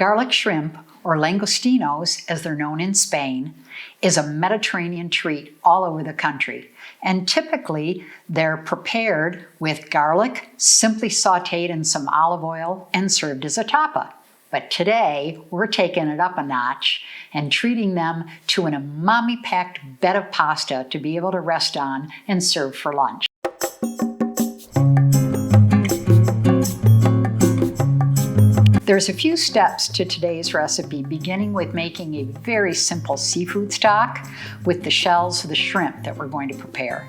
Garlic shrimp, or langostinos as they're known in Spain, is a Mediterranean treat all over the country. And typically they're prepared with garlic, simply sauteed in some olive oil, and served as a tapa. But today we're taking it up a notch and treating them to an umami-packed bed of pasta to be able to rest on and serve for lunch. There's a few steps to today's recipe, beginning with making a very simple seafood stock with the shells of the shrimp that we're going to prepare.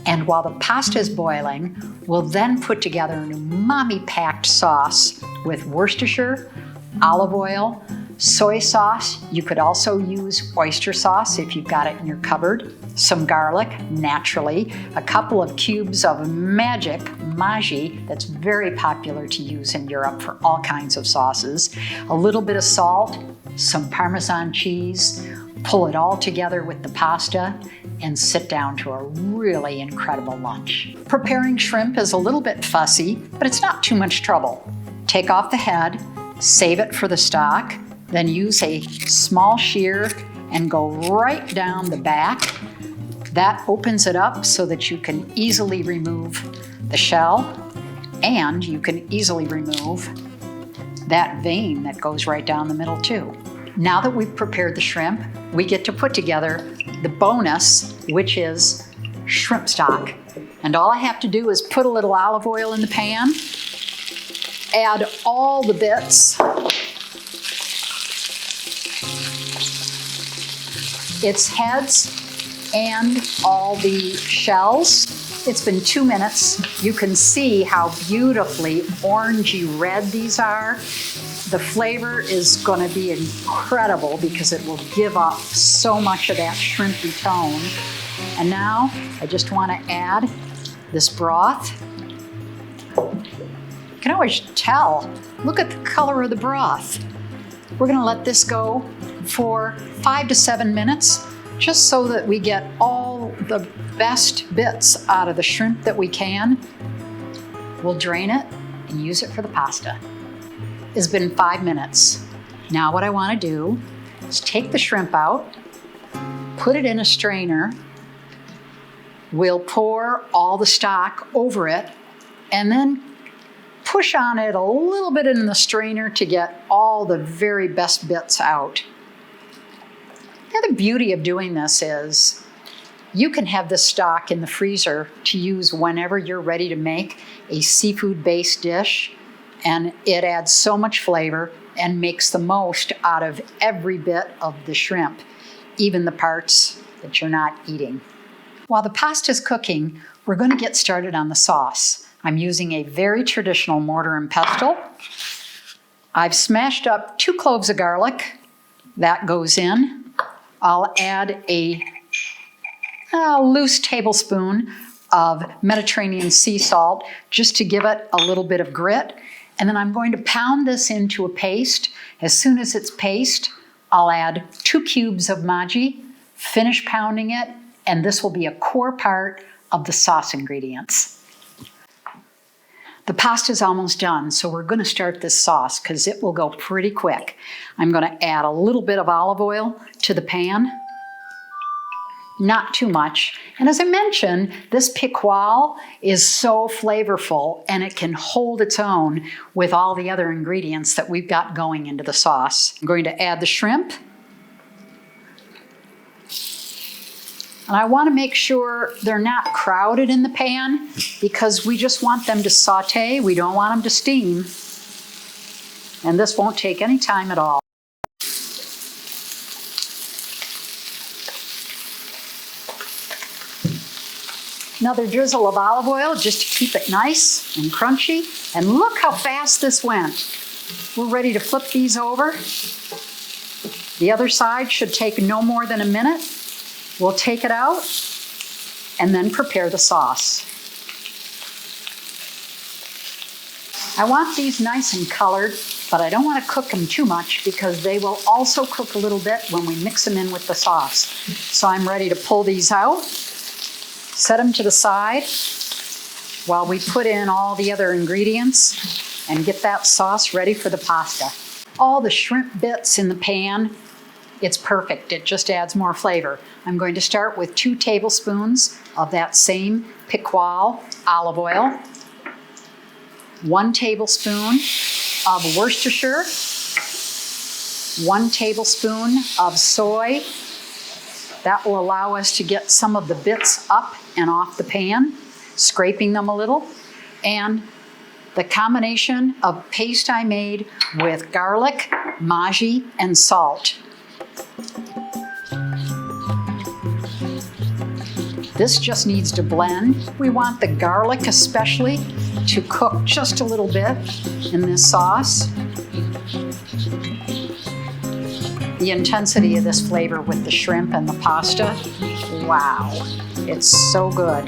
And while the pasta is boiling, we'll then put together an umami-packed sauce with Worcestershire, olive oil, soy sauce. You could also use oyster sauce if you've got it in your cupboard, some garlic, naturally, a couple of cubes of Maggi that's very popular to use in Europe for all kinds of sauces, a little bit of salt, some Parmesan cheese, pull it all together with the pasta, and sit down to a really incredible lunch. Preparing shrimp is a little bit fussy, but it's not too much trouble. Take off the head, save it for the stock, then use a small shear and go right down the back. That opens it up so that you can easily remove the shell, and you can easily remove that vein that goes right down the middle too. Now that we've prepared the shrimp, we get to put together the bonus, which is shrimp stock. And all I have to do is put a little olive oil in the pan, add all the bits, its heads, and all the shells. It's been 2 minutes. You can see how beautifully orangey red these are. The flavor is going to be incredible because it will give up so much of that shrimpy tone. And now I just want to add this broth. You can always tell. Look at the color of the broth. We're going to let this go for 5 to 7 minutes, just so that we get all the best bits out of the shrimp that we can. We'll drain it and use it for the pasta. It's been 5 minutes. Now what I want to do is take the shrimp out, put it in a strainer. We'll pour all the stock over it and then push on it a little bit in the strainer to get all the very best bits out. The other beauty of doing this is you can have this stock in the freezer to use whenever you're ready to make a seafood-based dish, and it adds so much flavor and makes the most out of every bit of the shrimp, even the parts that you're not eating. While the pasta's cooking, we're going to get started on the sauce. I'm using a very traditional mortar and pestle. I've smashed up 2 cloves of garlic. That goes in. I'll add a loose tablespoon of Mediterranean sea salt just to give it a little bit of grit. And then I'm going to pound this into a paste. As soon as it's paste, I'll add 2 cubes of Maggi, finish pounding it, and this will be a core part of the sauce ingredients. The pasta's almost done, so we're going to start this sauce because it will go pretty quick. I'm going to add a little bit of olive oil to the pan, not too much. And as I mentioned, this piqual is so flavorful and it can hold its own with all the other ingredients that we've got going into the sauce. I'm going to add the shrimp. And I want to make sure they're not crowded in the pan because we just want them to saute. We don't want them to steam. And this won't take any time at all. Another drizzle of olive oil just to keep it nice and crunchy. And look how fast this went. We're ready to flip these over. The other side should take no more than a minute. We'll take it out and then prepare the sauce. I want these nice and colored, but I don't want to cook them too much because they will also cook a little bit when we mix them in with the sauce. So I'm ready to pull these out, set them to the side while we put in all the other ingredients and get that sauce ready for the pasta. all the shrimp bits in the pan, it's perfect. It just adds more flavor. I'm going to start with 2 tablespoons of that same piqual olive oil, 1 tablespoon of Worcestershire, 1 tablespoon of soy. That will allow us to get some of the bits up and off the pan, scraping them a little, and the combination of paste I made with garlic, maji, and salt. This just needs to blend. We want the garlic especially to cook just a little bit in this sauce. The intensity of this flavor with the shrimp and the pasta, wow, it's so good.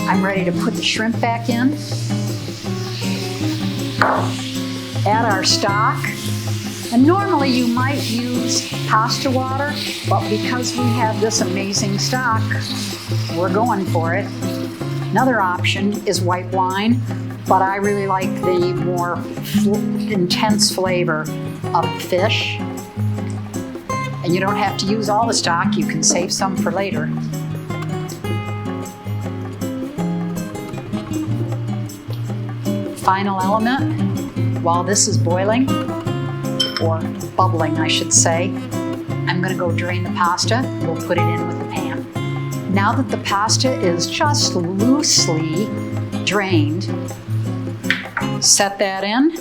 I'm ready to put the shrimp back in. Add our stock. And normally you might use pasta water, but because we have this amazing stock, we're going for it. Another option is white wine, but I really like the more intense flavor of fish. And you don't have to use all the stock, you can save some for later. Final element, while this is boiling, or bubbling I should say, I'm gonna go drain the pasta. We'll put it in with the pan. Now that the pasta is just loosely drained, set that in,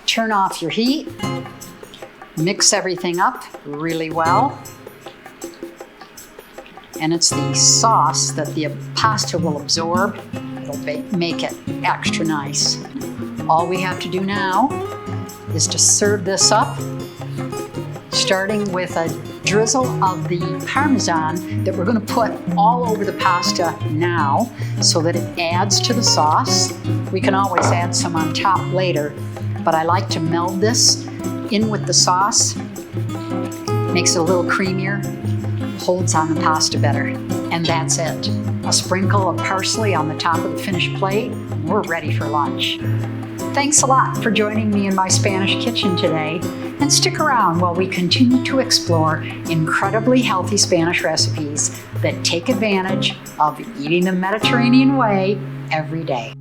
turn off your heat, mix everything up really well, and it's the sauce that the pasta will absorb. It'll make it extra nice. All we have to do now is to serve this up, starting with a drizzle of the Parmesan that we're going to put all over the pasta now so that it adds to the sauce. We can always add some on top later, but I like to meld this in with the sauce. Makes it a little creamier, holds on the pasta better, and that's it. A sprinkle of parsley on the top of the finished plate, and we're ready for lunch. Thanks a lot for joining me in my Spanish kitchen today, and stick around while we continue to explore incredibly healthy Spanish recipes that take advantage of eating the Mediterranean way every day.